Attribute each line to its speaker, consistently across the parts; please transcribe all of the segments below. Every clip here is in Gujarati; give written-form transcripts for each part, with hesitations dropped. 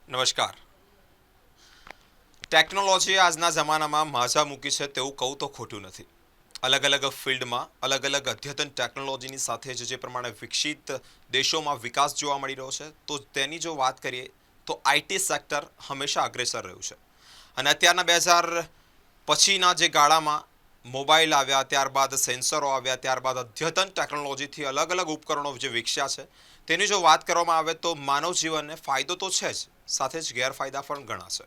Speaker 1: નમસ્કાર. ટેકનોલોજી આજના જમાનામાં માઝા મૂકી છે તેવું કહું તો ખોટું નથી. અલગ અલગ ફિલ્ડમાં અલગ અલગ અદ્યતન ટેકનોલોજીની સાથે જે પ્રમાણે વિકસિત દેશોમાં વિકાસ જોવા મળી રહ્યો છે, તો તેની જો વાત કરીએ તો આઈટી સેક્ટર હંમેશા અગ્રેસર રહ્યું છે. અને અત્યારના 2000 પછીના જે ગાળામાં મોબાઈલ આવ્યા, ત્યારબાદ સેન્સરો આવ્યા, ત્યારબાદ અદ્યતન ટેકનોલોજીથી અલગ અલગ ઉપકરણો જે વિકસ્યા છે, તેની જો વાત કરવામાં આવે તો માનવ જીવનને ફાયદો તો છે જ, સાથે જ ગેરફાયદા પણ ઘણા છે.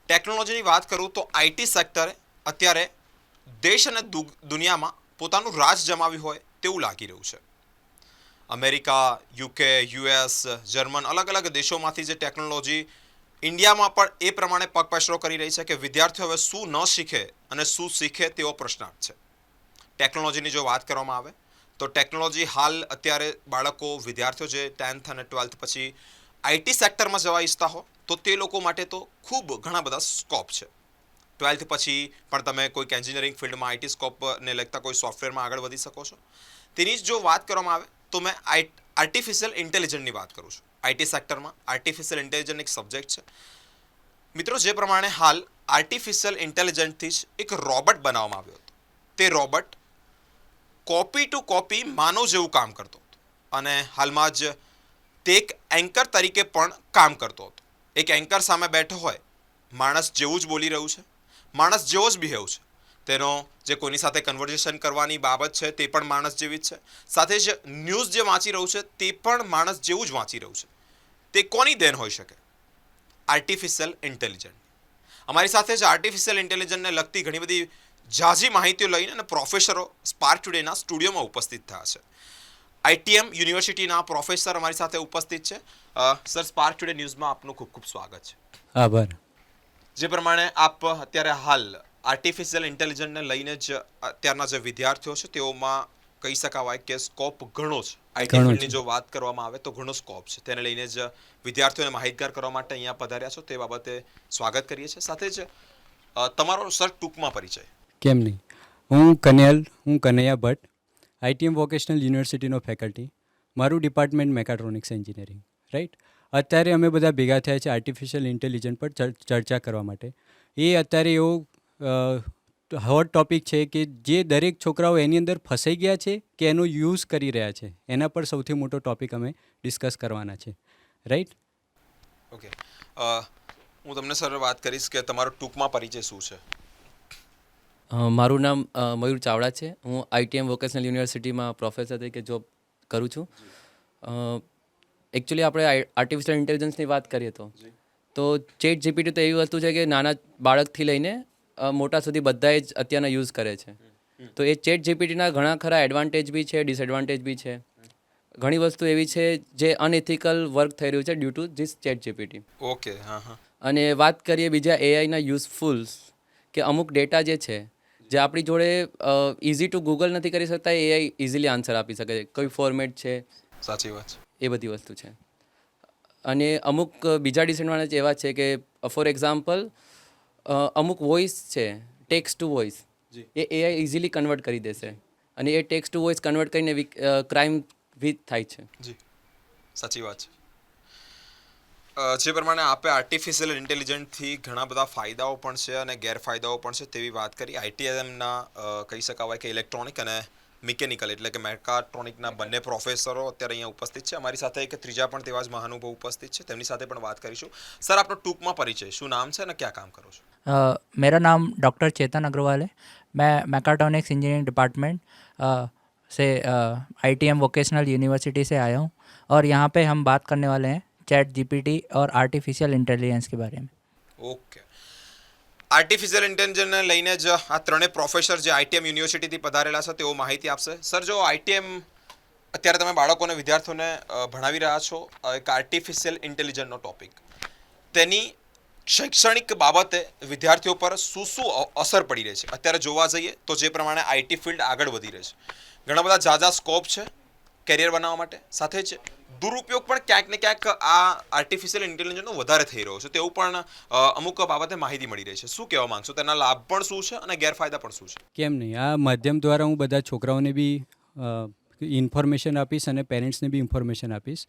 Speaker 1: ટેકનોલોજીની વાત કરું તો આઈટી સેક્ટરે અત્યારે દેશ અને દુનિયામાં પોતાનું રાજ જમાવ્યું હોય તેવું લાગી રહ્યું છે. અમેરિકા, યુકે, યુએસ, જર્મન અલગ અલગ દેશોમાંથી જે ટેકનોલોજી ઇન્ડિયામાં પણ એ પ્રમાણે પગપેસરો કરી રહી છે કે વિદ્યાર્થીઓ હવે શું ન શીખે અને શું શીખે તેવો પ્રશ્નાર્થ છે. ટેકનોલોજીની જો વાત કરવામાં આવે તો ટેકનોલોજી હાલ અત્યારે બાળકો વિદ્યાર્થીઓ જે 10th અને 12th પછી આઈટી સેક્ટરમાં જવા ઈચ્છતા હો તો તે લોકો માટે તો ખૂબ ઘણા બધા સ્કોપ છે. 12th પછી પણ તમે કોઈક એન્જિનિયરિંગ ફિલ્ડમાં આઈટી સ્કોપને લગતા કોઈ સોફ્ટવેરમાં આગળ વધી શકો છો. તેની જ જો વાત કરવામાં આવે તો મેં આર્ટિફિશિયલ ઇન્ટેલિજન્સની વાત કરું છું. આઈટી સેક્ટરમાં આર્ટિફિશિયલ ઇન્ટેલિજન્સ એક સબ્જેક્ટ છે. મિત્રો, જે પ્રમાણે હાલ આર્ટિફિશિયલ ઇન્ટેલિજન્સથી જ એક રોબોટ બનાવવામાં આવ્યો હતો. તે રોબોટ કોપી ટુ કોપી માનવ જેવું કામ કરતો હતો અને હાલમાં જ તે એક એન્કર તરીકે પણ કામ કરતો હતો. એક એન્કર સામે બેઠો હોય, માણસ જેવું જ બોલી રહ્યું છે, માણસ જેવો જ બિહેવ છે, તેનો જે કોઈની સાથે કન્વર્ઝેશન કરવાની બાબત છે તે પણ માણસ જેવી જ છે, સાથે જ ન્યૂઝ જે વાંચી રહ્યું છે તે પણ માણસ જેવું જ વાંચી રહ્યું છે. તે કોની દેન હોઈ શકે? Artificial intelligence. અમારી સાથે જ આર્ટિફિશિયલ ઇન્ટેલિજન્સને લગતી ઘણી બધી ઝાઝી માહિતીઓ લઈને અને પ્રોફેસરો સ્પાર્ક ટુડેના સ્ટુડિયોમાં ઉપસ્થિત થયા છે. આઈટીએમ યુનિવર્સિટીના પ્રોફેસર અમારી સાથે ઉપસ્થિત છે. સર, સ્પાર્ક ટુડે ન્યૂઝમાં આપનું ખૂબ ખૂબ સ્વાગત છે.
Speaker 2: આભાર.
Speaker 1: જે પ્રમાણે આપ અત્યારે હાલ આર્ટિફિશિયલ ઇન્ટેલિજન્સને લઈને જ અત્યારના જે વિદ્યાર્થીઓ છે તેઓમાં કહી શકાય કે સ્કોપ ઘણો છે. આઈટી ફિલ્ડની જો વાત કરવામાં આવે તો ઘણો સ્કોપ છે. તેને લઈને જ વિદ્યાર્થીઓને માહિતગાર કરવા માટે અહીંયા પધાર્યા છો, તે બાબતે સ્વાગત કરીએ છીએ. સાથે જ તમારો સર ટૂંકમાં પરિચય.
Speaker 2: કેમ નહીં. હું કનૈયા ભટ્ટ, આઈટીએમ વોકેશનલ યુનિવર્સિટીનો ફેકલ્ટી. મારું ડિપાર્ટમેન્ટ મેકાટ્રોનિક્સ એન્જિનિયરિંગ, રાઈટ. અત્યારે અમે બધા ભેગા થયા છે આર્ટિફિશિયલ ઇન્ટેલિજન્સ પર ચર્ચા કરવા માટે. એ અત્યારે એવો હોટ ટોપિક છે કે જે દરેક છોકરાઓ એની અંદર ફસાઈ ગયા છે કે એનો યુઝ કરી રહ્યા છે, એના પર સૌથી મોટો ટોપિક અમે ડિસ્કસ કરવાના છે, રાઈટ.
Speaker 1: ઓકે, હું તમને સર વાત કરીશ કે તમારો ટૂંકમાં પરિચય શું છે.
Speaker 3: મારું નામ મયુર ચાવડા છે. હું આઈટીએમ વોકેશનલ યુનિવર્સિટીમાં પ્રોફેસર તરીકે જોબ કરું છું. એકચ્યુઅલી આપણે આર્ટિફિશિયલ ઇન્ટેલિજન્સની વાત કરીએ તો ચેટ જીપીટી તો એવી વસ્તુ છે કે નાના બાળકથી લઈને મોટા સુધી બધા જ અત્યારના યુઝ કરે છે. તો એ ચેટ જીપીટીના ઘણા ખરા એડવાન્ટેજ બી છે, ડિસએડવાન્ટેજ બી છે. ઘણી વસ્તુ એવી છે જે અનએથિકલ વર્ક થઈ રહ્યું છે due to this chat GPT.
Speaker 1: Okay, હા હા.
Speaker 3: અને વાત કરીએ બીજા એઆઈના યુઝફુલ્સ, કે અમુક ડેટા જે છે જે આપણી જોડે ઇઝી ટુ ગૂગલ નથી કરી શકતા, એઆઈ ઇઝીલી આન્સર આપી શકે છે. કોઈ ફોર્મેટ છે,
Speaker 1: સાચી વાત છે.
Speaker 3: એ બધી વસ્તુ છે. અને અમુક બીજા ડિસએડવાન્ટેજ એવા છે કે ફોર એક્ઝામ્પલ અમુક વોઇસ છે, ટેક્સ્ટ ટુ વોઇસ, એ એઆઈ ઇઝીલી કન્વર્ટ કરી દેશે અને એ ટેક્સ્ટ ટુ વોઇસ કન્વર્ટ કરીને ક્રાઇમ વિથ થાય છે.
Speaker 1: જી, સાચી વાત છે. જે પ્રમાણે આપણે આર્ટિફિશિયલ ઇન્ટેલિજન્સથી ઘણા બધા ફાયદાઓ પણ છે અને ગેરફાયદાઓ પણ છે તેવી વાત કરી. આઈટીએમના કહી શકાય કે ઇલેક્ટ્રોનિક અને મિકેનિકલ એટલે કે મેકાટ્રોનિકના બંને પ્રોફેસરો અત્યારે અહીંયા ઉપસ્થિત છે. અમારી સાથે એક ત્રીજા પણ તેવા જ મહાનુભાવ ઉપસ્થિત છે, તેમની સાથે પણ વાત કરીશું. સર, આપનો ટૂંકમાં પરિચય, શું નામ છે અને ક્યાં કામ કરો છો.
Speaker 4: मेरा नाम डॉक्टर चेतन अग्रवाल है. मैं मैकाट्रॉनिक्स इंजीनियरिंग डिपार्टमेंट से आईटीएम वोकेशनल यूनिवर्सिटी से आया हूँ और यहाँ पे हम बात करने वाले हैं चैट जीपीटी और आर्टिफिशियल इंटेलिजेंस के बारे में.
Speaker 1: ઓકે, આર્ટિફિશિયલ ઇન્ટેલિજન્સને લઈને જ આ ત્રણેય પ્રોફેસર જે આઈટીએમ યુનિવર્સિટીથી પધારેલા છે તેઓ માહિતી આપશે. સર, જો આઈટીએમ અત્યારે તમે બાળકોને વિદ્યાર્થીઓને ભણાવી રહ્યા છો એક આર્ટિફિશિયલ ઇન્ટેલિજન્સનો ટોપિક, તેની શૈક્ષણિક બાબતે વિદ્યાર્થીઓ પર શું શું અસર પડી રહી છે? અત્યારે જોવા જઈએ તો જે પ્રમાણે આઈટી ફિલ્ડ આગળ વધી રહી છે, ઘણા બધા ઝાઝા સ્કોપ છે કેરિયર બનાવવા માટે, સાથે જ દુરુપયોગ પણ ક્યાંક ને ક્યાંક આ આર્ટિફિશિયલ ઇન્ટેલિજન્સનો વધારે થઈ રહ્યો છે તેવું પણ અમુક બાબતે માહિતી મળી રહી છે. શું કહેવા માંગશો? તેના લાભ પણ શું છે અને ગેરફાયદા પણ શું છે?
Speaker 2: કેમ નહીં. આ માધ્યમ દ્વારા હું બધા છોકરાઓને બી ઇન્ફોર્મેશન આપીશ અને પેરેન્ટ્સને બી ઇન્ફોર્મેશન આપીશ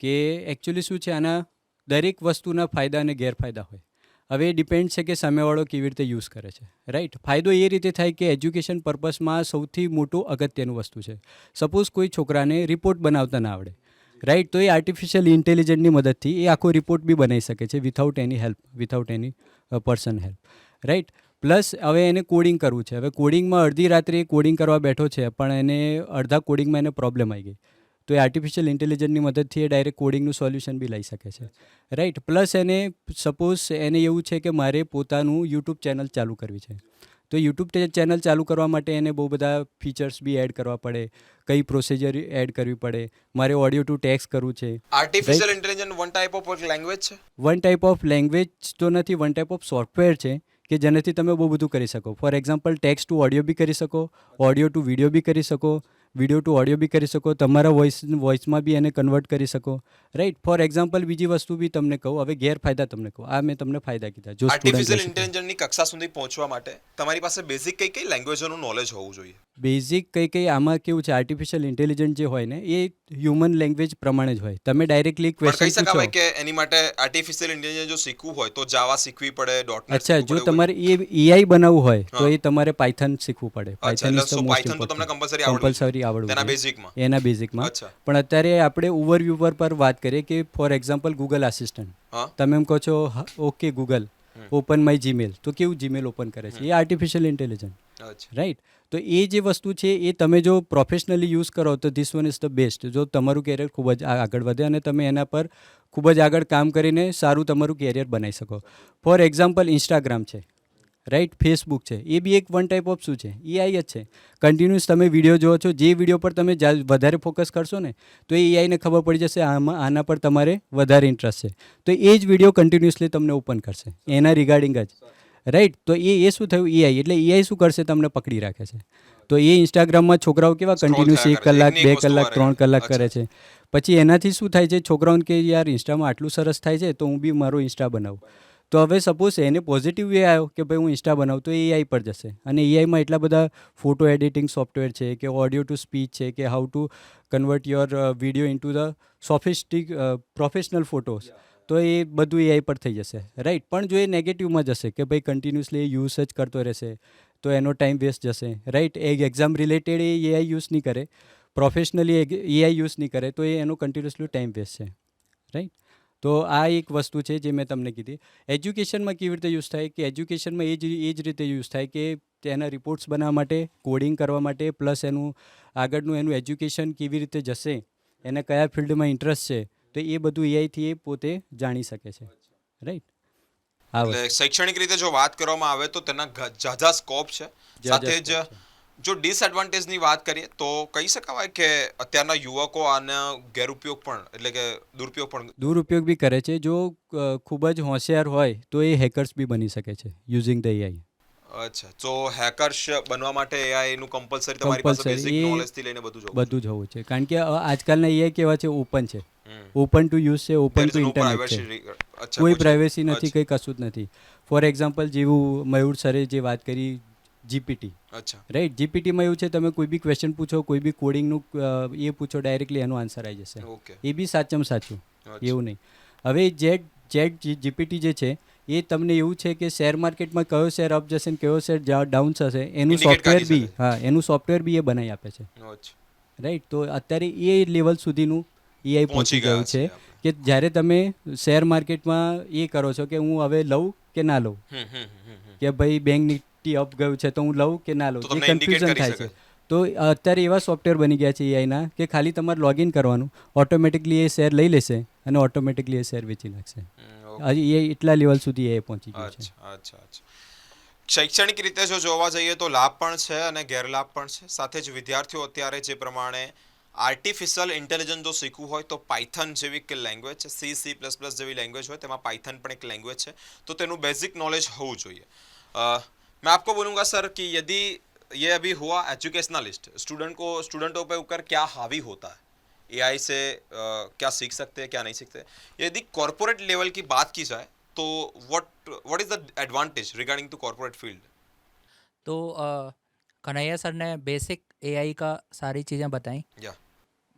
Speaker 2: કે એકચ્યુઅલી શું છે, આના દરેક વસ્તુના ફાયદા અને ગેરફાયદા હોય. હવે એ ડિપેન્ડ છે કે સામેવાળો કેવી રીતે યુઝ કરે છે, રાઈટ. ફાયદો એ રીતે થાય કે એજ્યુકેશન પર્પઝમાં સૌથી મોટું અગત્યનું વસ્તુ છે. સપોઝ કોઈ છોકરાને રિપોર્ટ બનાવતા ના આવડે, રાઈટ, તો એ આર્ટિફિશિયલ ઇન્ટેલિજન્ટની મદદથી એ આખો રિપોર્ટ બી બનાવી શકે છે વિથઆઉટ એની હેલ્પ, વિથઆઉટ એની પર્સન હેલ્પ, રાઈટ. પ્લસ હવે એને કોડિંગ કરવું છે. હવે કોડિંગમાં અડધી રાત્રે કોડિંગ કરવા બેઠો છે પણ એને અડધા કોડિંગમાં એને પ્રોબ્લેમ આવી ગઈ, તો એ આર્ટિફિશિયલ ઇન્ટેલિજન્ટની મદદથી એ ડાયરેક્ટ કોડિંગનું સોલ્યુશન બી લઈ શકે છે, રાઈટ. પ્લસ એને સપોઝ એને એવું છે કે મારે પોતાનું યુટ્યુબ ચેનલ ચાલુ કરવી છે, તો યુટ્યુબ ચેનલ ચાલુ કરવા માટે એને બહુ બધા ફીચર્સ બી એડ કરવા પડે, કઈ પ્રોસિજર એડ કરવી પડે, મારે ઓડિયો ટુ ટેક્સ્ટ કરવું છે.
Speaker 1: Artificial intelligence one type of language છે.
Speaker 2: વન ટાઈપ ઓફ લેંગ્વેજ તો નથી, વન ટાઈપ ઓફ સોફ્ટવેર છે કે જેનાથી તમે બહુ બધું કરી શકો. For example text to audio બી કરી શકો, ઓડિયો ટુ વિડીયો બી કરી શકો, વિડીયો ટુ ઓડિયો બી કરી શકો, તમારા વોઇસમાં બી એને કન્વર્ટ કરી શકો, રાઈટ. ફોર એક્ઝામ્પલ બીજી વસ્તુ બી તમને કહું, હવે ગેરફાયદા તમને કહું. આ મેં તમને ફાયદા કીધા. જો
Speaker 1: આર્ટિફિશિયલ ઇન્ટેલિજન્સની કક્ષા સુધી પહોંચવા માટે તમારી પાસે બેઝિક કઈ કઈ લેંગ્વેજોનું નોલેજ હોવું જોઈએ?
Speaker 2: બેઝિક કઈ આમાં કેવું છે, આર્ટિફિશિયલ ઇન્ટેલિજન્ટ જે હોય ને એ હ્યુમન લેંગ્વેજ પ્રમાણે જ હોય. તમે ડાયરેક્ટલી
Speaker 1: પણ કહી
Speaker 2: ક્વેશ્ચન
Speaker 1: શકાય
Speaker 2: પૂછો.
Speaker 1: કે એની માટે આર્ટિફિશિયલ ઇન્ટેલિજન્સ જો શીખવું હોય તો જાવા શીખવી પડે, .NET
Speaker 2: અચ્છા,
Speaker 1: શીખવું
Speaker 2: જો
Speaker 1: પડે,
Speaker 2: તમારે એઆઈ બનાવવું હોય તો
Speaker 1: હા.
Speaker 2: એ તમારે પાયથન શીખવું પડે.
Speaker 1: અચ્છા,
Speaker 2: પાયથન
Speaker 1: એટલે
Speaker 2: is the
Speaker 1: so
Speaker 2: most
Speaker 1: Python તો તમને
Speaker 2: ઇમ્પોર્ટન્ટ,
Speaker 1: compulsory આવડવું
Speaker 2: કમ્પલસરી
Speaker 1: જોઈએ.
Speaker 2: આવડવું
Speaker 1: તેના
Speaker 2: જોઈએ.
Speaker 1: બેઝિકમાં.
Speaker 2: એના બેઝિકમાં.
Speaker 1: અચ્છા.
Speaker 2: પણ અત્યારે આપણે ઓવરવ્યુ પર વાત કરીએ કે ફોર એક્ઝામ્પલ ગૂગલ આસિસ્ટન્ટ,
Speaker 1: હા.
Speaker 2: તમે એમ કહો છો okay Google open my Gmail, તો કેવું જીમેલ ઓપન કરે છે, એ આર્ટિફિશિયલ ઇન્ટેલિજન્ટ,
Speaker 1: અચ્છા.
Speaker 2: રાઈટ. તો એ જે વસ્તુ છે એ તમે જો પ્રોફેશનલી યુઝ કરો તો this one is the best. જો તમારું કેરિયર ખૂબ જ આગળ વધે અને તમે એના પર ખૂબ જ આગળ કામ કરીને સારું તમારું કેરિયર બનાવી શકો. ફોર એક્ઝામ્પલ ઇન્સ્ટાગ્રામ છે, રાઈટ, ફેસબુક છે, એ બી એક વન ટાઈપ ઓફ શું છે, એઆઈ જ છે. કન્ટિન્યુઅસ તમે વિડીયો જોવો છો, જે વિડીયો પર તમે વધારે ફોકસ કરશો ને તો એ એઆઈને ખબર પડી જશે આના પર તમારે વધારે ઇન્ટરેસ્ટ છે, તો એ જ વિડીયો કન્ટિન્યુઅસલી તમને ઓપન કરશે એના રિગાર્ડિંગ જ, રાઈટ. તો એ શું થયું, એઆઈ. એટલે એઆઈ શું કરશે, તમને પકડી રાખે છે. તો એ ઇન્સ્ટાગ્રામમાં છોકરાઓ કેવા
Speaker 1: Scroll
Speaker 2: કન્ટિન્યુઅસ
Speaker 1: થયા
Speaker 2: 1
Speaker 1: કરે છે.
Speaker 2: કલાક
Speaker 1: એકની એક
Speaker 2: 2
Speaker 1: વસ્તુ
Speaker 2: કલાક
Speaker 1: વારે
Speaker 2: 3 કલાક કરે
Speaker 1: અચ્છા.
Speaker 2: છે. પછી એનાથી શું થાય છે, છોકરાઓને કે યાર ઇન્સ્ટામાં આટલું સરસ થાય છે તો હું બી મારું ઇન્સ્ટા બનાવું. તો હવે સપોઝ એને પોઝિટિવ વે આવ્યો કે ભાઈ હું ઇન્સ્ટા બનાવું, તો એ એઆઈ પર જશે. અને એઆઈમાં એટલા બધા ફોટો એડિટિંગ સોફ્ટવેર છે કે ઓડિયો ટુ સ્પીચ છે કે how to convert your video into the professional photos, તો એ બધું એઆઈ પર થઈ જશે, રાઈટ. પણ જો એ નેગેટિવમાં જશે કે ભાઈ કન્ટિન્યુઅસલી એ યુઝ જ કરતો રહેશે તો એનો ટાઈમ વેસ્ટ જશે, રાઈટ. એક્ઝામ રિલેટેડ એ એઆઈ યુઝ નહીં કરે, પ્રોફેશનલી એઆઈ યુઝ નહીં કરે તો એ એનો કન્ટિન્યુઅસલી ટાઈમ વેસ્ટ છે, રાઈટ. તો આ એક વસ્તુ છે જે મેં તમને કીધી. એજ્યુકેશનમાં કેવી રીતે યુઝ થાય, કે એજ્યુકેશનમાં એ જ રીતે યુઝ થાય કે તેના રિપોર્ટ્સ બનાવવા માટે, કોડિંગ કરવા માટે, પ્લસ એનું આગળનું એનું એજ્યુકેશન કેવી રીતે જશે, એને કયા ફિલ્ડમાં ઇન્ટરેસ્ટ છે, તો એ બધું એઆઈથી એ પોતે જાણી શકે છે, રાઈટ. આ
Speaker 1: એટલે શૈક્ષણિક રીતે જો વાત કરવામાં આવે તો તેના ઝાઝા સ્કોપ છે. સાથે જ જો ડિસએડવાન્ટેજની વાત કરીએ તો કહી શકાય કે અત્યારના યુવકો આનો ગેરઉપયોગ પણ એટલે કે
Speaker 2: દુરુપયોગ બી કરે છે. જો ખૂબ જ હોશિયાર હોય તો એ હેકર્સ બી બની શકે છે યુઝિંગ ધ એઆઈ.
Speaker 1: અચ્છા, તો હેકર્સ બનવા માટે એઆઈ નું કમ્પલસરી તમારી પાસે બેઝિક નોલેજ થી લઈને બધું જ
Speaker 2: હોવું છે. કારણ કે આજકાલના એઆઈ કેવા છે, ઓપન છે, ઓપન ટુ યુઝ છે, ઓપન ટુ ઇન્ટરનેટ છે, કોઈ પ્રાઇવેસી નથી, કંઈ કશું જ નથી. ફોર એક્ઝામ્પલ જેવું મયુર સરે જે વાત કરી જીપીટી,
Speaker 1: અચ્છા,
Speaker 2: રાઈટ. જીપીટીમાં એવું છે તમે કોઈ બી ક્વેશ્ચન પૂછો, કોઈ બી કોડિંગનું એ પૂછો, ડાયરેક્ટલી એનો આન્સર આવી જશે.
Speaker 1: ઓકે,
Speaker 2: એ બી સાચમ સાચું, એવું નહીં. હવે ચેટ જીપીટી જે છે એ તમને એવું છે કે શેર માર્કેટમાં કયો શેર અપ જશે ને કયો શેર ડાઉન થશે એનું સોફ્ટવેર બી, હા, એનું સોફ્ટવેર બી એ બનાવી આપે છે, રાઈટ. તો અત્યારે એ લેવલ સુધીનું એઆઈ પહોંચી ગયું છે કે જ્યારે તમે શેર માર્કેટમાં એ કરો છો કે હું હવે લઉં કે ના લઉં, કે ભાઈ બેંક નિફ્ટી અપ ગયું છે તો હું લઉં કે ના લઉં, એ કન્ફ્યુઝન થાય છે. તો અત્યારે એવા સોફ્ટવેર બની ગયા છે એઆઈના કે ખાલી તમારે લોગિન કરવાનું, ઓટોમેટિકલી એ શેર લઈ લેશે અને ઓટોમેટિકલી એ શેર વેચી નાખશે. એ એટલા લેવલ સુધી એ પહોંચી ગયું છે.
Speaker 1: અચ્છા. શૈક્ષણિક રીતે જો જોવા જઈએ તો લાભ પણ છે અને ગેરલાભ પણ છે. સાથે જ વિદ્યાર્થીઓ અત્યારે જે પ્રમાણે આર્ટિફિશિયલ ઇન્ટેલિજન્સ જો શીખવું હોય તો પાયથન જેવી કે લેંગ્વેજ છે, C++ જેવી લેંગ્વેજ હોય તેમાં પાયથન પણ એક લેંગ્વેજ છે, તો તેનું બેઝિક નોલેજ હોવું જોઈએ. मैं आपको बोलूँगा सर कि यदि ये अभी हुआ एजुकेशनलिस्ट, स्टूडेंटों पे ऊपर क्या हावी होता है, एआई से क्या सीख सकते हैं, क्या नहीं सीखते. यदि कॉर्पोरेट लेवल की बात की जाए तो what is the advantage regarding to corporate field.
Speaker 4: तो कन्हैया सर ने बेसिक एआई का सारी चीज़ें बताई,
Speaker 1: या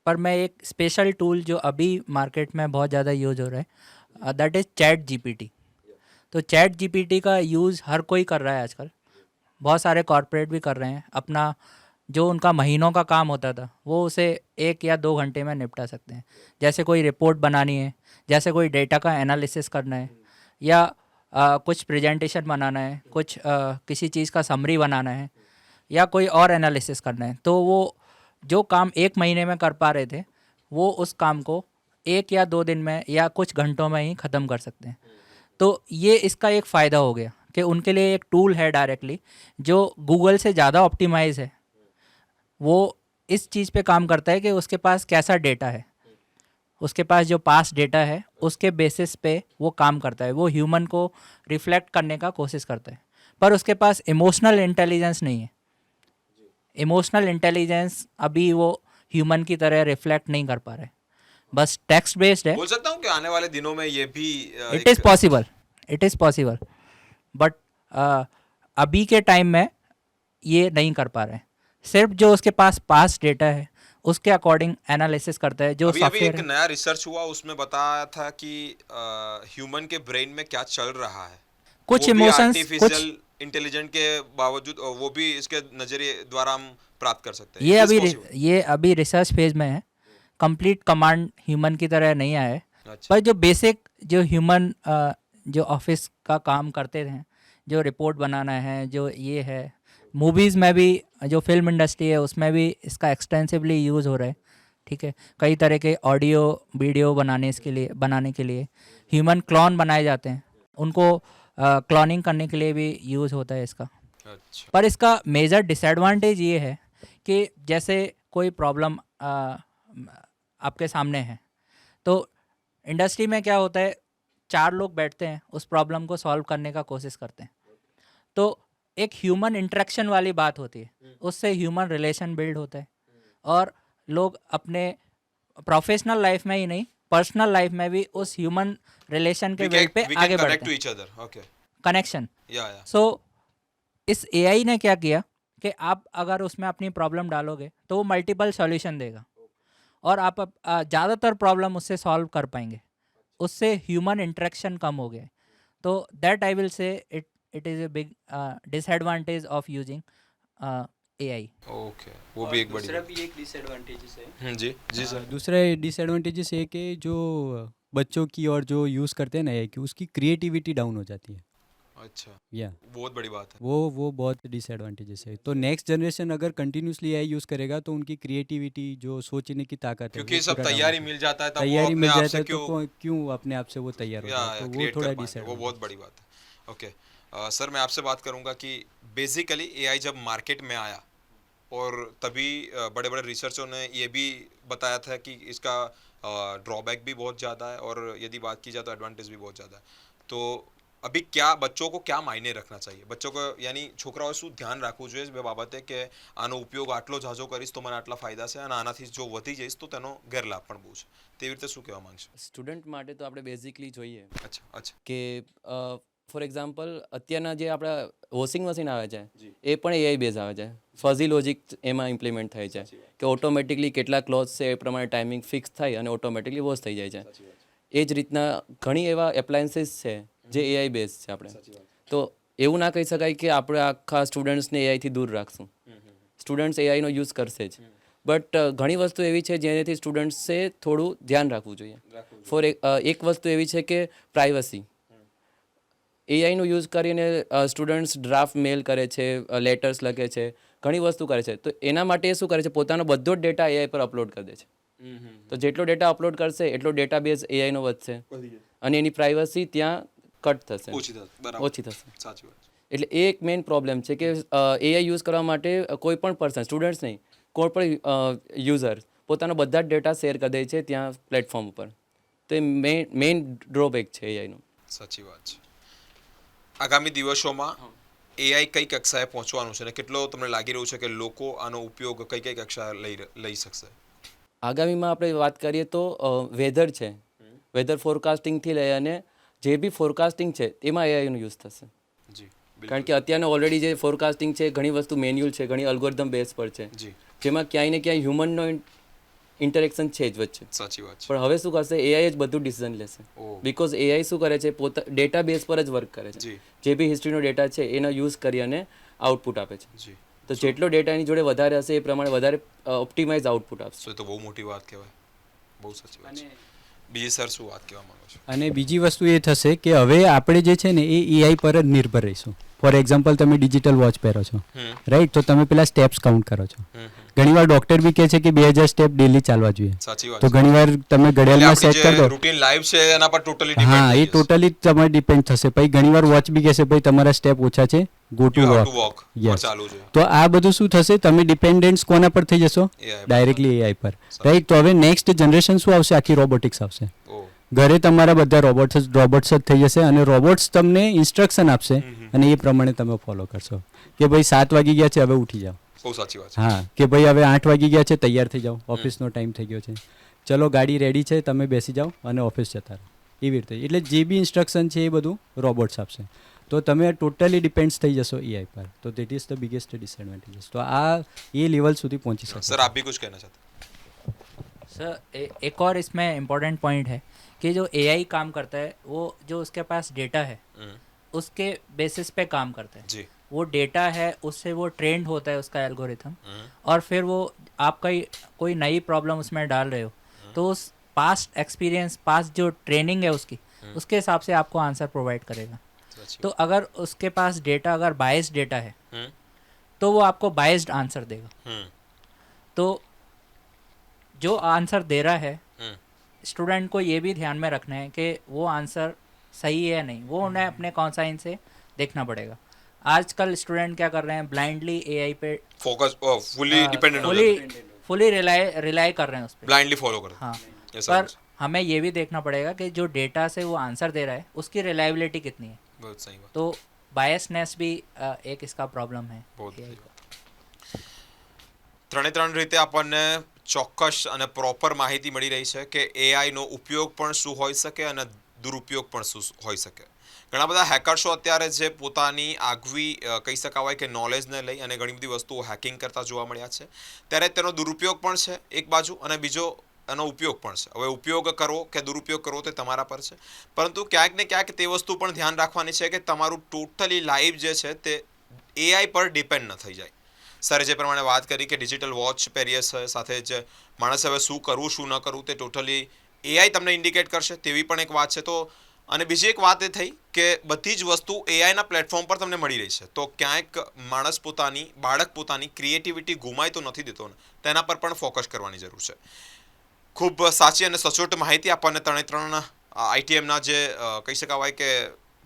Speaker 4: पर मैं एक स्पेशल टूल जो अभी मार्केट में बहुत ज़्यादा यूज हो रहा है दैट इज़ चैट जीपीटी। तो चैट जीपीटी का यूज़ हर कोई कर रहा है आजकल, बहुत सारे कॉरपोरेट भी कर रहे हैं। अपना जो उनका महीनों का काम होता था वो उसे 1 या 2 घंटे में निपटा सकते हैं। जैसे कोई रिपोर्ट बनानी है, जैसे कोई डेटा का एनालिसिस करना है, या कुछ प्रेजेंटेशन बनाना है, कुछ किसी चीज़ का समरी बनाना है, या कोई और एनालिसिस करना है, तो वो जो काम 1 महीने में कर पा रहे थे वो उस काम को 1 या 2 दिन में या कुछ घंटों में ही ख़त्म कर सकते हैं। तो ये इसका एक फ़ायदा हो गया कि उनके लिए एक टूल है डायरेक्टली जो गूगल से ज़्यादा ऑप्टिमाइज़ है। वो इस चीज़ पे काम करता है कि उसके पास कैसा डेटा है, उसके पास जो पास डेटा है उसके बेसिस पे वो काम करता है। वो ह्यूमन को रिफ्लेक्ट करने का कोशिश करता है, पर उसके पास इमोशनल इंटेलिजेंस नहीं है। इमोशनल इंटेलिजेंस अभी वो ह्यूमन की तरह रिफ्लेक्ट नहीं कर पा रहे, बस टेक्स्ट बेस्ड है।
Speaker 1: बोल सकता हूँ कि आने वाले दिनों में ये भी
Speaker 4: it is possible, it is possible, but अभी के टाइम में ये नहीं कर पा रहे हैं। सिर्फ जो उसके पास पास डेटा है उसके अकॉर्डिंग एनालिसिस करता है। जो
Speaker 1: अभी
Speaker 4: सॉफ्टवेयर
Speaker 1: एक नया रिसर्च हुआ, उसमें बताया था कि ह्यूमन के ब्रेन में क्या चल रहा है,
Speaker 4: कुछ
Speaker 1: वो भी
Speaker 4: इमोशंस,
Speaker 1: आर्टिफिशियल इंटेलिजेंट के बावजूद वो भी इसके नजरिए द्वारा हम प्राप्त कर सकते हैं।
Speaker 4: ये
Speaker 1: It is
Speaker 4: अभी
Speaker 1: possible.
Speaker 4: ये अभी रिसर्च फेज में है, कंप्लीट कमांड ह्यूमन की तरह नहीं आया है।
Speaker 1: अच्छा।
Speaker 4: पर जो बेसिक जो ह्यूमन जो ऑफिस का काम करते थे, जो रिपोर्ट बनाना है, जो ये है, मूवीज़ में भी जो फिल्म इंडस्ट्री है उसमें भी इसका एक्सटेंसिवली यूज़ हो रहा है। ठीक है, कई तरह के ऑडियो वीडियो बनाने के लिए ह्यूमन क्लोन बनाए जाते हैं, उनको क्लोनिंग करने के लिए भी यूज़ होता है इसका।
Speaker 1: अच्छा।
Speaker 4: पर इसका मेजर डिसएडवांटेज ये है कि जैसे कोई प्रॉब्लम आपके सामने है, तो इंडस्ट्री में क्या होता है, 4 लोग बैठते हैं, उस प्रॉब्लम को सॉल्व करने का कोशिश करते हैं। तो एक ह्यूमन इंटरेक्शन वाली बात होती है, उससे ह्यूमन रिलेशन बिल्ड होता है, और लोग अपने प्रोफेशनल लाइफ में ही नहीं, पर्सनल लाइफ में भी उस ह्यूमन रिलेशन के बिल्ड पे आगे बढ़ते हैं।
Speaker 1: each other. Okay.
Speaker 4: Connection.
Speaker 1: Yeah.
Speaker 4: सो इस एआई ने क्या किया कि आप अगर उसमें अपनी प्रॉब्लम डालोगे तो वो मल्टीपल सॉल्यूशन देगा, और आप ज़्यादातर प्रॉब्लम उससे सॉल्व कर पाएंगे। उससे ह्यूमन इंटरेक्शन कम हो गया। तो that I will say it is a big disadvantage of using AI.
Speaker 1: Okay, वो भी एक बड़ी
Speaker 2: दूसरा
Speaker 1: बात।
Speaker 2: भी एक डिसएडवांटेजेस है।
Speaker 1: जी जी सर।
Speaker 2: दूसरा डिसएडवांटेजेस है कि जो बच्चों की और जो यूज़ करते हैं ना एआई की, उसकी क्रिएटिविटी डाउन हो जाती है।
Speaker 1: अच्छा,
Speaker 2: या
Speaker 1: बहुत बड़ी बात है।
Speaker 2: वो बहुत डिसएडवांटेजेस है। तो नेक्स्ट जनरेशन अगर कंटिन्यूसली एआई यूज़ करेगा तो उनकी क्रिएटिविटी, जो सोचने की ताकत है,
Speaker 1: क्योंकि
Speaker 2: वो
Speaker 1: सब
Speaker 2: पूरा down
Speaker 1: तैयारी
Speaker 2: होता है।
Speaker 1: मिल जाता है, तब वो
Speaker 2: तैयारी
Speaker 1: अपने
Speaker 2: मिल
Speaker 1: आप
Speaker 2: जाता
Speaker 1: से
Speaker 2: है तो
Speaker 1: क्यों
Speaker 2: क्यों अपने आप से वो तैयार होता है, तो वो
Speaker 1: क्रिएट
Speaker 2: थोड़ा
Speaker 1: कर पाएंगे, वो बहुत बड़ी बात है। ओके सर, मैं आपसे बात करूंगा कि बेसिकली एआई जब मार्केट में आया, और तभी बड़े बड़े रिसर्चों ने ये भी बताया था कि इसका ड्रॉबैक भी बहुत ज़्यादा है, और यदि बात की जाए तो एडवांटेज भी बहुत ज़्यादा है। तो अभी क्या बच्चों को क्या मायने रखना चाहिए, बच्चों को यानी છોકરાઓએ શું ધ્યાન રાખવું જોઈએ એ બાબતે કે આનો ઉપયોગ આટલો ઝાઝો કરીશ તો મને આટલા ફાયદા છે, અને આનાથી જો વધી જઈશ તો તેનો ગેરલાભ પણ બહુ છે, તેવી રીતે શું કહેવા માંગશો?
Speaker 3: સ્ટુડન્ટ માટે તો આપણે બેઝિકલી જોઈએ
Speaker 1: અચ્છા અચ્છા
Speaker 3: કે ફોર એક્ઝામ્પલ અત્યારના જે આપણા વોશિંગ મશીન આવે છે એ પણ એઆઈ બેઝ આવે છે. ફઝી લોજિક એમાં ઇમ્પ્લિમેન્ટ થાય છે કે ઓટોમેટિકલી કેટલા ક્લોથ છે એ પ્રમાણે ટાઈમિંગ ફિક્સ થાય અને ઓટોમેટિકલી વોશ થઈ જાય છે. એ જ રીતના ઘણી એવા એપ્લાયન્સીસ છે જે એઆઈ બેઝ છે આપણે. તો એવું ના કહી શકાય કે આપણે આખા સ્ટુડન્ટ્સને એઆઈથી દૂર રાખશું. સ્ટુડન્ટ્સ એઆઈનો યુઝ કરશે જ, બટ ઘણી વસ્તુ એવી છે જેનાથી સ્ટુડન્ટ્સે થોડું ધ્યાન રાખવું જોઈએ. એક વસ્તુ એવી છે કે પ્રાઇવસી. એઆઈનો યુઝ કરીને સ્ટુડન્ટ્સ ડ્રાફ્ટ મેલ કરે છે, લેટર્સ લખે છે, ઘણી વસ્તુ કરે છે. તો એના માટે એ શું કરે છે, પોતાનો બધો જ ડેટા એઆઈ પર અપલોડ કરી દે છે. તો જેટલો ડેટા અપલોડ કરશે એટલો ડેટાબેઝ એઆઈનો વધશે અને એની પ્રાઇવસી ત્યાં કટ થશે, ઓછી થશે.
Speaker 1: સાચી વાત છે.
Speaker 3: એટલે એ એક મેઇન પ્રોબ્લેમ છે કે એઆઈ યુઝ કરવા માટે કોઈ પણ પર્સન, સ્ટુડન્ટ્સ નહીં, કોઈ પણ યુઝર પોતાનો બધા જ ડેટા શેર કરી દે છે ત્યાં પ્લેટફોર્મ ઉપર. તો એ મેઇન ડ્રોબેક છે એઆઈનો.
Speaker 1: સાચી વાત છે. આગામી દિવસોમાં એઆઈ કઈ કક્ષાએ પહોંચવાનું છે, અને કેટલો તમને લાગી રહ્યું છે કે લોકો આનો ઉપયોગ કઈ કઈ કક્ષાએ લઈ શકશે?
Speaker 3: આગામીમાં આપણે વાત કરીએ તો વેધર છે, વેધર ફોરકાસ્ટિંગથી લઈ અને જે બી ફોરકાસ્ટિંગ છે એમાં એઆઈનો યુઝ થશે.
Speaker 1: જી,
Speaker 3: કારણ કે અત્યારનો ઓલરેડી જે ફોરકાસ્ટિંગ છે ઘણી વસ્તુ મેન્યુઅલ છે, ઘણી અલ્ગોરિધમ બેઝ પર છે,
Speaker 1: જી
Speaker 3: જેમાં ક્યાંય ને ક્યાંય ઇન્ટરેક્શન છે જ વચ્ચે.
Speaker 1: સાચી વાત છે.
Speaker 3: પણ હવે શું કરશે, એઆઈ જ બધું ડિસિઝન લેશે.
Speaker 1: ઓહ.
Speaker 3: બિકોઝ એઆઈ શું કરે છે, ડેટા બેઝ પર જ વર્ક કરે છે.
Speaker 1: જી.
Speaker 3: જે બી હિસ્ટ્રીનો ડેટા છે એનો યુઝ કરી અને આઉટપુટ આપે છે.
Speaker 1: જી.
Speaker 3: તો જેટલો ડેટા એની જોડે વધારે હશે એ પ્રમાણે વધારે ઓપ્ટિમાઇઝ આઉટપુટ આપશે.
Speaker 1: સો એ તો બહુ મોટી વાત કહેવાય. બહુ સાચી વાત છે. બીજી સર શું વાત કહેવા માંગો છો?
Speaker 2: અને બીજી વસ્તુ એ થશે કે હવે આપણે જે છે ને એ એઆઈ પર જ નિર્ભર રહીશું. ફોર એક્ઝામ્પલ, તમે ડિજિટલ વોચ પહેરો છો, રાઈટ? તો તમે પેલા સ્ટેપ્સ કાઉન્ટ કરો છો. ઘણીવાર ડૉક્ટર બી કહે છે કે 2000 સ્ટેપ ડેલી ચાલવા જોઈએ.
Speaker 1: સાચી વાત
Speaker 2: તો
Speaker 1: છે.
Speaker 2: ઘણીવાર તમે ઘડિયાળમાં સેટ કરી દો.
Speaker 1: રૂટીન લાઈફ છે એના પર ટોટલી
Speaker 2: હા,
Speaker 1: ડિપેન્ડ
Speaker 2: એ ટોટલી તમારે ડિપેન્ડ થશે. પછી ઘણીવાર વોચ બી કહેશે ભાઈ તમારા સ્ટેપ ઓછા છે, ગો ટુ વોક. યસ.
Speaker 1: ચાલુ છે.
Speaker 2: તો આ બધું શું થશે, તમે ડિપેન્ડન્સ કોના પર થઈ જશો?
Speaker 1: AI પર.
Speaker 2: ડાયરેક્ટલી એઆઈ પર, રાઈટ? તો હવે નેક્સ્ટ જનરેશન શું આવશે? આખી રોબોટિક્સ આવશે.
Speaker 1: ઓહ.
Speaker 2: ઘરે તમારા બધા રોબોટ્સ જ થઈ જશે અને રોબોટ્સ તમને ઇન્સ્ટ્રક્શન આપશે અને એ પ્રમાણે તમે ફોલો કરશો કે ભાઈ 7 વાગી ગયા છે, હવે ઉઠી જાઓ.
Speaker 1: બહુ સાચી વાત છે.
Speaker 2: હા, કે ભાઈ હવે 8 વાગી ગયા છે, તૈયાર થઈ જાઓ, ઓફિસનો ટાઈમ થઈ ગયો છે, ચલો ગાડી રેડી છે, તમે બેસી જાઓ અને ઓફિસ જતા રહો. એવી રીતે એટલે જે બી ઇન્સ્ટ્રક્શન છે એ બધું રોબોટ્સ આપશે. તો તમે ટોટલી ડિપેન્ડ્સ થઈ જશો એઆઈ પર. તો that is the biggest disadvantages. તો આ એ લેવલ સુધી પહોંચી શકે.
Speaker 1: सर आप भी कुछ कहना चाहते
Speaker 4: सर एक और इसमें इम्पोर्टेंट पॉइंट है कि जो एआई काम करता है वो जो उसके पास डेटा है
Speaker 1: हैं?
Speaker 4: उसके बेसिस पे काम करता है.
Speaker 1: जी.
Speaker 4: वो डेटा है उससे वो ट्रेंड होता है उसका एल्गोरिथम,
Speaker 1: हम्म.
Speaker 4: और फिर वो आप कोई नई प्रॉब्लम उसमें डाल रहे हो तो उस पास्ट एक्सपीरियंस, पास्ट जो ट्रेनिंग है उसकी, उसके हिसाब से आपको आंसर प्रोवाइड करेगा.
Speaker 1: साची
Speaker 4: तो अगर उसके पास डेटा अगर बायस्ड डेटा है
Speaker 1: हम्म.
Speaker 4: तो वो आपको बायस्ड आंसर देगा.
Speaker 1: हम्म.
Speaker 4: तो जो आंसर दे रहा है
Speaker 1: हम्म.
Speaker 4: स्टूडेंट को ये भी ध्यान में रखना है कि वो आंसर सही है या नहीं, वो उन्हें अपने कॉन्साइन से देखना पड़ेगा. आजकल स्टूडेंट क्या कर रहे हैं, ब्लाइंडली एआई पे
Speaker 1: फोकस फुली डिपेंडेंट हो जाते हैं,
Speaker 4: फुली रिलाई कर रहे हैं उस पर.
Speaker 1: ब्लाइंडली फॉलो करते
Speaker 4: हाँ,
Speaker 1: हैं. ऐसा
Speaker 4: पर हमें ये भी देखना पड़ेगा कि जो डेटा से वो आंसर दे रहा है उसकी रिलायबिलिटी कितनी है.
Speaker 1: बहुत सही बात.
Speaker 4: तो बायसनेस भी एक इसका प्रॉब्लम है.
Speaker 1: बहुत सही बात. ત્રણે ત્રણ રીતે આપણને ચોક્કસ અને પ્રોપર માહિતી મળી રહી છે કે એઆઈનો ઉપયોગ પણ શું હોઈ શકે અને દુરુપયોગ પણ શું હોઈ શકે. ઘણા બધા હેકર્સો અત્યારે જે પોતાની આગવી કહી શકાય કે નોલેજને લઈ અને ઘણી બધી વસ્તુઓ હેકિંગ કરતા જોવા મળ્યા છે. ત્યારે તેનો દુરુપયોગ પણ છે એક બાજુ અને બીજો એનો ઉપયોગ પણ છે. હવે ઉપયોગ કરવો કે દુરુપયોગ કરવો તે તમારા પર છે, પરંતુ ક્યાંક ને ક્યાંક તે વસ્તુ પણ ધ્યાન રાખવાની છે કે તમારું ટોટલી લાઈફ જે છે તે એઆઈ પર ડિપેન્ડ ન થઈ જાય. સરે જે પ્રમાણે વાત કરી કે ડિજિટલ વોચ પહેરીએ છે, સાથે જ માણસે હવે શું કરવું શું ન કરવું તે ટોટલી એઆઈ તમને ઇન્ડિકેટ કરશે, તેવી પણ એક વાત છે. તો અને બીજી એક વાત એ થઈ કે બધી જ વસ્તુ એઆઈના પ્લેટફોર્મ પર તમને મળી રહી છે, તો ક્યાંક માણસ બાળક પોતાની ક્રિએટિવિટી ગુમાય તો નથી દેતો ને, તેના પર પણ ફોકસ કરવાની જરૂર છે. ખૂબ સાચી અને સચોટ માહિતી આપણને ત્રણ આઈટીએમના જે કહી શકાય કે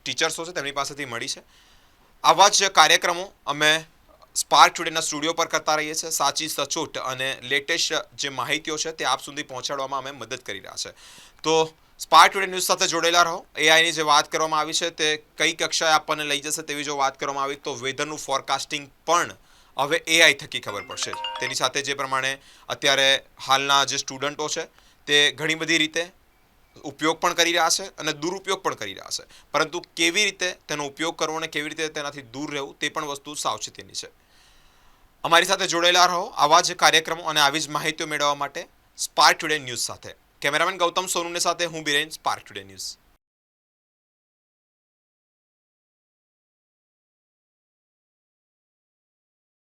Speaker 1: ટીચર્સો છે તેમની પાસેથી મળી છે. આવા જ કાર્યક્રમો અમે સ્પાર્ક ટુડેના સ્ટુડિયો પર કરતા રહીએ છીએ. સાચી, સચોટ અને લેટેસ્ટ જે માહિતીઓ છે તે આપ સુધી પહોંચાડવામાં અમે મદદ કરી રહ્યા છે. તો સ્પાર્ક ટુડે ન્યૂઝ સાથે જોડેલા રહો. એઆઈની જે વાત કરવામાં આવી છે તે કઈ કક્ષાએ આપણને લઈ જશે તેવી જો વાત કરવામાં આવી તો વેધરનું ફોરકાસ્ટિંગ પણ હવે એઆઈ થકી ખબર પડશે. તેની સાથે જે પ્રમાણે અત્યારે હાલના જે સ્ટુડન્ટો છે તે ઘણી બધી રીતે ઉપયોગ પણ કરી રહ્યા છે અને દુરુપયોગ પણ કરી રહ્યા છે, પરંતુ કેવી રીતે તેનો ઉપયોગ કરવો અને કેવી રીતે તેનાથી દૂર રહેવું તે પણ વસ્તુ સાવચેતીની છે. અમારી સાથે જોડાયેલા રહો આવા જ કાર્યક્રમો અને આવી જ માહિતીઓ મેળવવા માટે સ્પાર્ક ટુડે ન્યૂઝ સાથે. કેમેરામેન ગૌતમ સોનુને સાથે હું બિરેન, સ્પાર્ક ટુડે ન્યૂઝ.